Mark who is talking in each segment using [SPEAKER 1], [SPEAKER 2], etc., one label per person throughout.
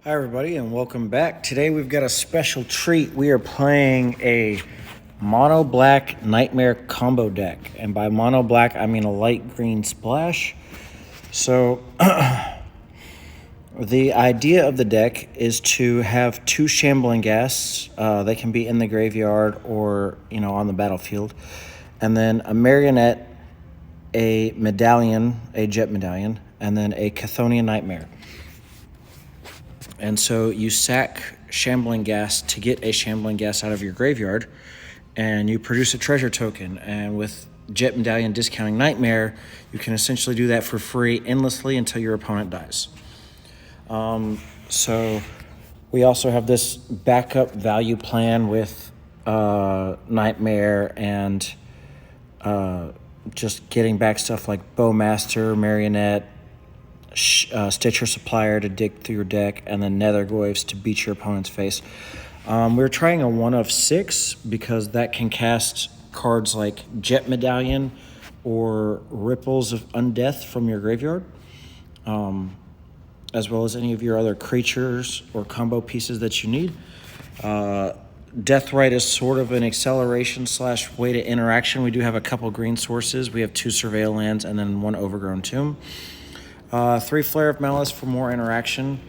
[SPEAKER 1] Hi everybody and welcome back. Today we've got a special treat. We are playing a mono black nightmare combo deck. And by mono black I mean a light green splash. So the idea of the deck is to have two shambling ghasts. They can be in the graveyard or on the battlefield. And then a marionette, a medallion, a jet medallion, and then a Chthonian Nightmare. And so you sack Shambling Ghast to get a Shambling Ghast out of your graveyard, and you produce a treasure token. And with Jet Medallion discounting Nightmare, you can essentially do that for free endlessly until your opponent dies. So we also have this backup value plan with Nightmare and just getting back stuff like Bowmaster, Marionette, Stitcher Supplier to dig through your deck, and then Nethergoyfs to beat your opponent's face. We're trying a 1 of 6 because that can cast cards like Jet Medallion or Ripples of Undeath from your graveyard, as well as any of your other creatures or combo pieces that you need. Deathrite is sort of an acceleration / way to interaction. We do have a couple green sources. We have 2 Surveil lands and then 1 Overgrown Tomb. 3 Flare of Malice for more interaction.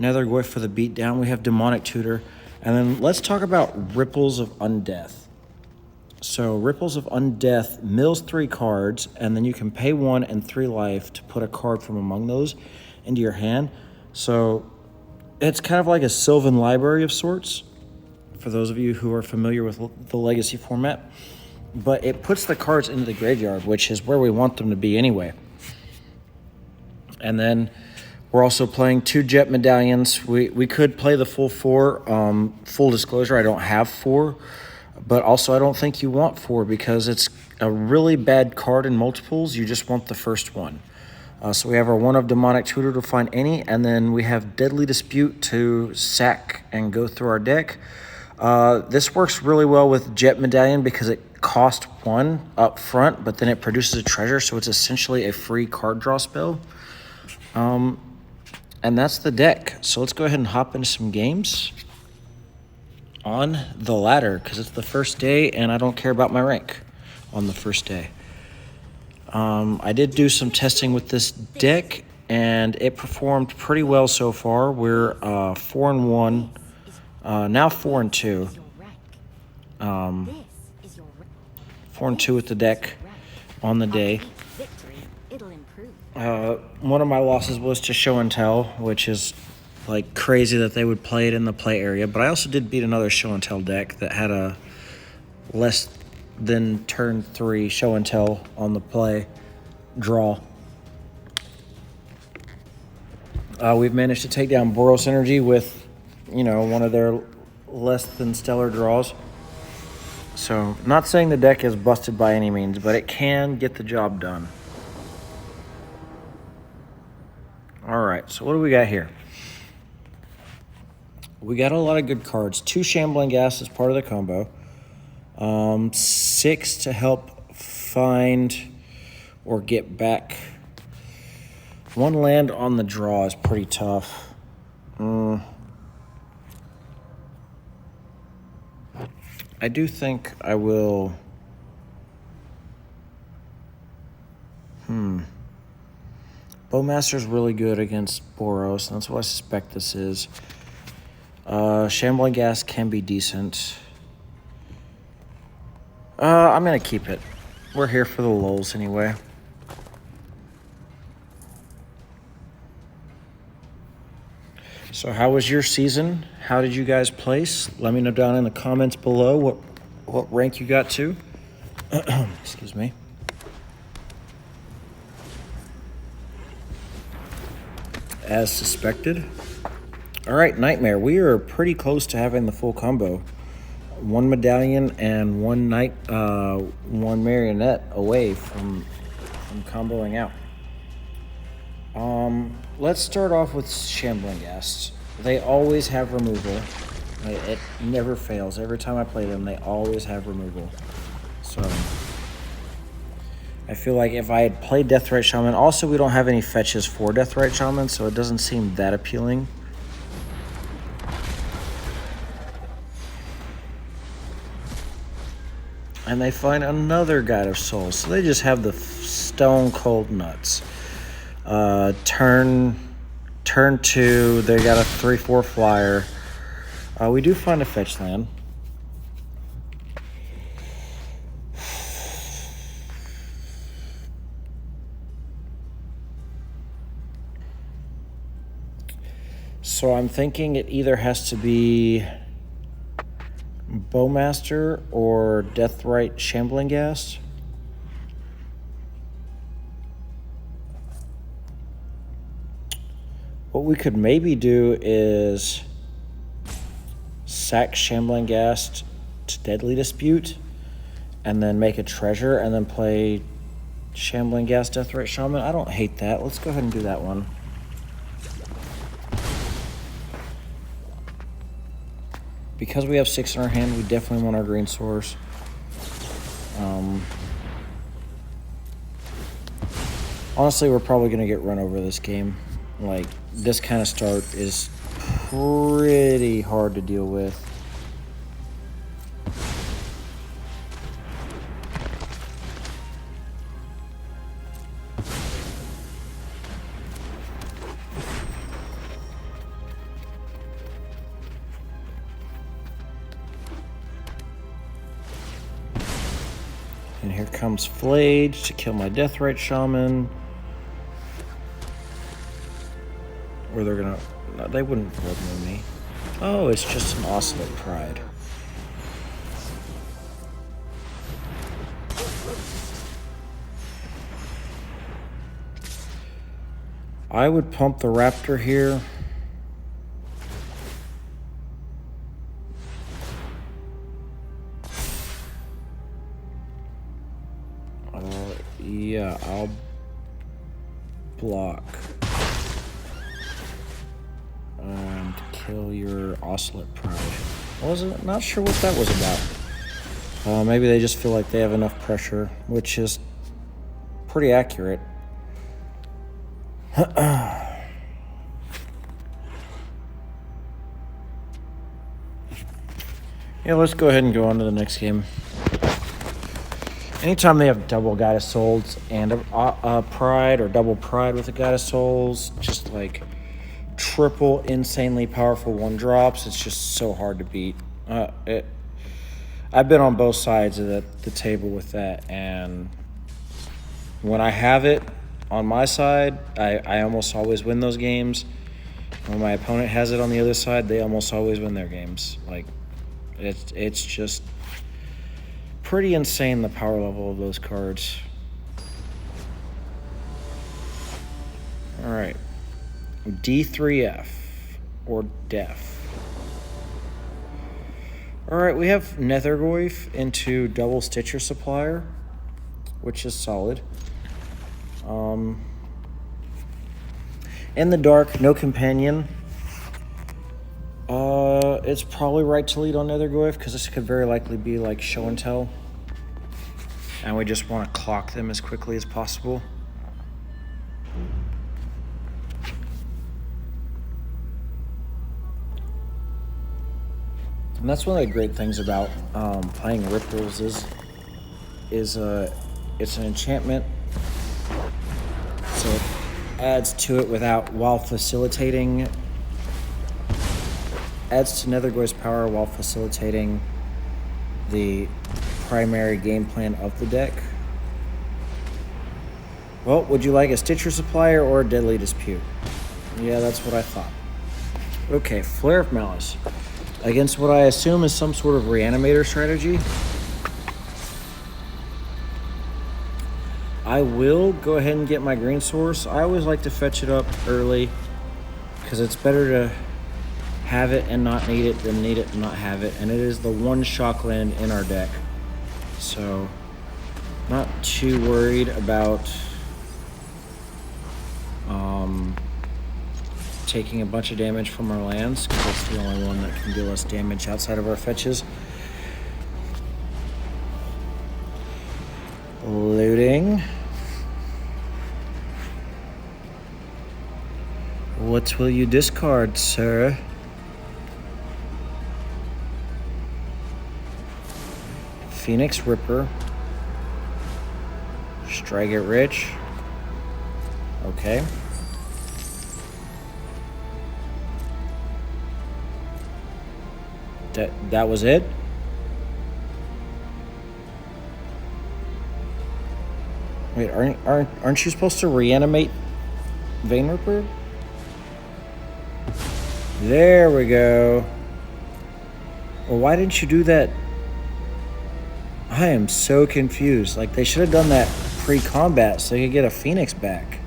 [SPEAKER 1] Nethergoyf for the beatdown. We have Demonic Tutor. And then let's talk about Ripples of Undeath. So Ripples of Undeath mills 3 cards, and then you can pay 1 and 3 life to put a card from among those into your hand. So it's kind of like a Sylvan Library of sorts, for those of you who are familiar with the Legacy format. But it puts the cards into the graveyard, which is where we want them to be anyway. And then we're also playing 2 Jet Medallions. We could play the full 4. Full disclosure, I don't have 4. But also I don't think you want 4 because it's a really bad card in multiples. You just want the first one. So we have our 1 of Demonic Tutor to find any. And then we have Deadly Dispute to sack and go through our deck. This works really well with Jet Medallion because it costs 1 up front, but then it produces a treasure. So it's essentially a free card draw spell. And that's the deck. So let's go ahead and hop into some games on the ladder because it's the first day and I don't care about my rank on the first day. I did do some testing with this deck and it performed pretty well so far. We're 4-1, now 4-2. 4-2 with the deck on the day. One of my losses was to Show and Tell, which is like crazy that they would play it in the play area. But I also did beat another Show and Tell deck that had a less than turn 3 Show and Tell on the play draw. We've managed to take down Boros Energy with, one of their less than stellar draws. So, not saying the deck is busted by any means, but it can get the job done. All right, so what do we got here? We got a lot of good cards. 2 Shambling Ghast as part of the combo. 6 to help find or get back. 1 land on the draw is pretty tough. I do think I will... Bowmaster's really good against Boros, and that's what I suspect this is. Shambling Ghast can be decent. I'm going to keep it. We're here for the lulz anyway. So how was your season? How did you guys place? Let me know down in the comments below what rank you got to. Excuse me. As suspected. All right, Nightmare. We are pretty close to having the full combo. 1 Medallion and 1 Marionette away from comboing out. Let's start off with Shambling Ghast. They always have removal. It never fails. Every time I play them, they always have removal. So I feel like if I had played Deathrite Shaman, also we don't have any fetches for Deathrite Shaman, so it doesn't seem that appealing. And they find another Guide of Souls. So they just have the stone cold nuts. Turn 2, they got a 3/4 flyer. We do find a fetch land. So I'm thinking it either has to be Bowmaster or Deathrite Shambling Ghast. What we could maybe do is sack Shambling Ghast to Deadly Dispute and then make a treasure and then play Shambling Ghast Deathrite Shaman. I don't hate that. Let's go ahead and do that one. Because we have 6 in our hand, we definitely want our green source. Honestly, we're probably going to get run over this game. Like, this kind of start is pretty hard to deal with. And here comes Flayed to kill my Deathrite Shaman. Or they're gonna... No, they wouldn't blood moon me. Oh, it's just an Oscillate Pride. I would pump the Raptor here. Yeah, I'll block. And kill your Oscillate Pride. Wasn't not sure what that was about. Maybe they just feel like they have enough pressure, which is pretty accurate. Yeah, let's go ahead and go on to the next game. Anytime they have double Guide of Souls and a Pride, or double Pride with a Guide of Souls, just like triple insanely powerful 1-drops, it's just so hard to beat. I've been on both sides of the table with that, and when I have it on my side, I almost always win those games. When my opponent has it on the other side, they almost always win their games. Like, it's just pretty insane, the power level of those cards. All right, D3F or Def. All right, we have Nethergoyf into double Stitcher Supplier, which is solid. In the dark, no companion. It's probably right to lead on Nethergoyf because this could very likely be like show and tell, and we just want to clock them as quickly as possible. And that's one of the great things about playing Ripples is it's an enchantment, so it adds to it while facilitating. Adds to Nethergoyf's power while facilitating the primary game plan of the deck. Well, would you like a Stitcher Supplier or a Deadly Dispute? Yeah, that's what I thought. Okay, Flare of Malice. Against what I assume is some sort of Reanimator strategy. I will go ahead and get my green source. I always like to fetch it up early because it's better to have it and not need it than need it and not have it. And it is the one shock land in our deck. So, not too worried about taking a bunch of damage from our lands, because that's the only one that can deal us damage outside of our fetches. Looting. What will you discard, sir? Phoenix Ripper. Strike it rich. Okay. That was it? Wait, aren't you supposed to reanimate Vein Ripper? There we go. Well, why didn't you do that? I am so confused. Like, they should have done that pre-combat so you could get a Phoenix back.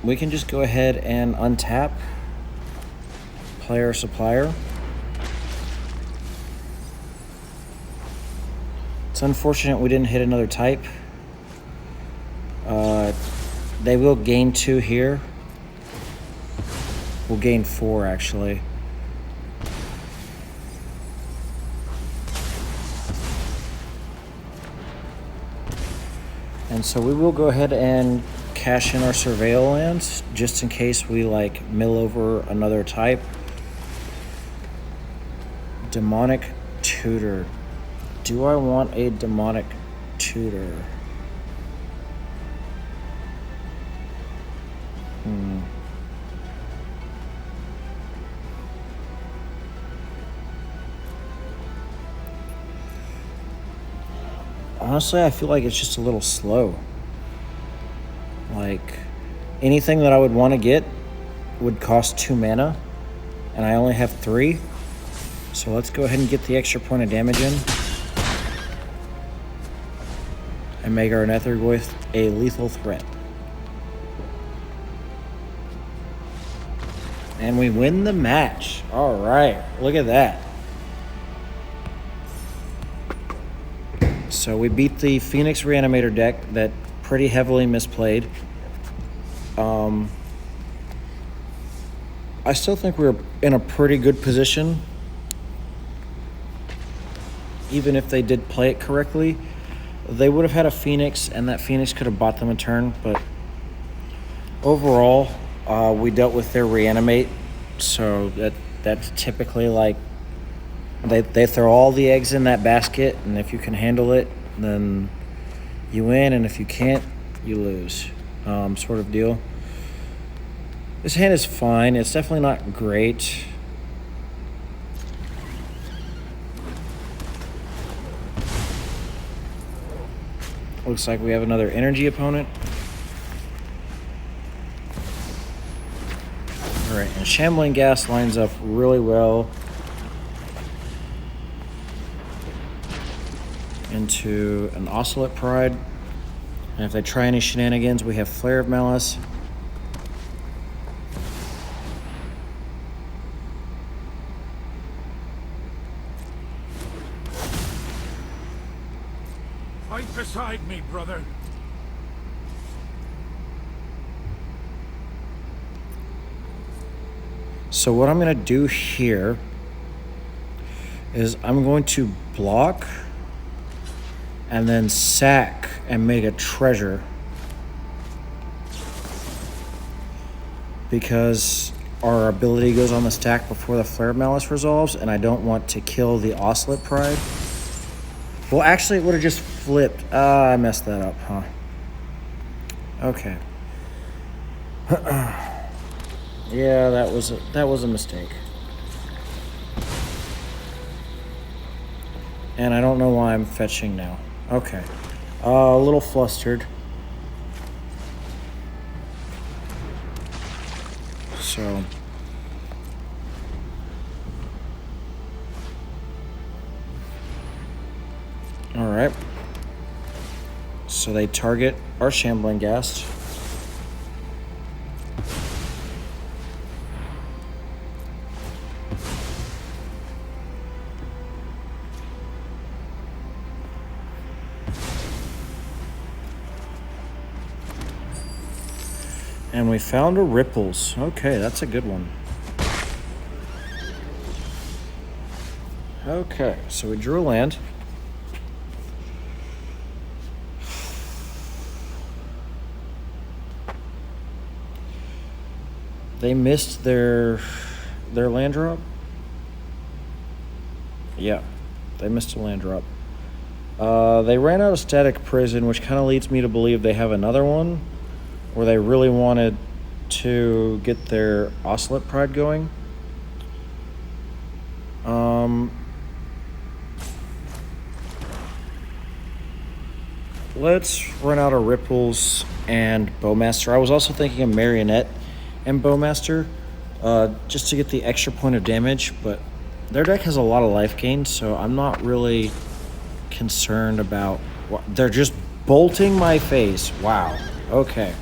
[SPEAKER 1] We can just go ahead and untap player supplier. It's unfortunate we didn't hit another type. They will gain 2 here. We'll gain 4 actually. And so we will go ahead and cash in our surveil lands just in case we like mill over another type. Demonic Tutor. Do I want a Demonic Tutor? Honestly, I feel like it's just a little slow. Like, anything that I would want to get would cost 2 mana, and I only have 3. So let's go ahead and get the extra point of damage in. And make our Nethergoyf a lethal threat. And we win the match. All right, look at that. So we beat the Phoenix Reanimator deck that pretty heavily misplayed. I still think we're in a pretty good position. Even if they did play it correctly, they would have had a Phoenix, and that Phoenix could have bought them a turn. But overall, we dealt with their Reanimate. So that's typically like they throw all the eggs in that basket, and if you can handle it, then you win, and if you can't, you lose, sort of deal. This hand is fine. It's definitely not great. Looks like we have another energy opponent. All right, and Shambling Gas lines up really well into an Oscillate Pride. And if they try any shenanigans, we have Flare of Malice.
[SPEAKER 2] Fight beside me, brother.
[SPEAKER 1] So what I'm going to do here is I'm going to block and then sack and make a treasure, because our ability goes on the stack before the Flare of Malice resolves, and I don't want to kill the Oscillate Pride. Well, actually, it would have just flipped. I messed that up, huh? Okay. Yeah, that was a mistake. And I don't know why I'm fetching now. Okay. A little flustered. So all right. So they target our Shambling Ghast. And we found a Ripples. Okay, that's a good one. Okay, so we drew a land. They missed their land drop. Yeah, they missed a land drop. They ran out of Static Prison, which kind of leads me to believe they have another one, or they really wanted to get their Ocelot Pride going. Let's run out of Ripples and Bowmaster. I was also thinking of Marionette and Bowmaster, just to get the extra point of damage, but their deck has a lot of life gain, so I'm not really concerned about what they're just bolting my face. Wow. Okay.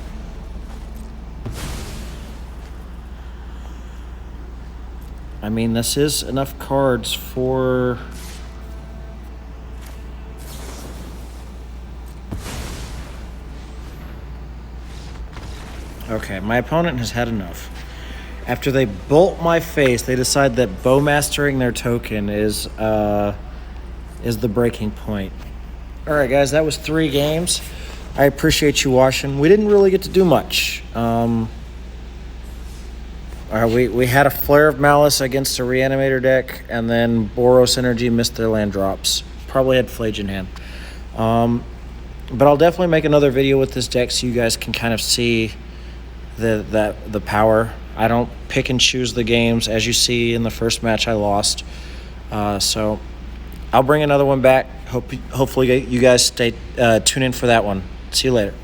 [SPEAKER 1] I mean, this is enough cards for... Okay, my opponent has had enough. After they bolt my face, they decide that Bowmastering their token is the breaking point. All right, guys, that was 3 games. I appreciate you watching. We didn't really get to do much. We had a Flare of Malice against a Reanimator deck, and then Boros Energy missed their land drops. Probably had Flage in hand. But I'll definitely make another video with this deck so you guys can kind of see the power. I don't pick and choose the games. As you see in the first match, I lost. So I'll bring another one back. Hopefully you guys tune in for that one. See you later.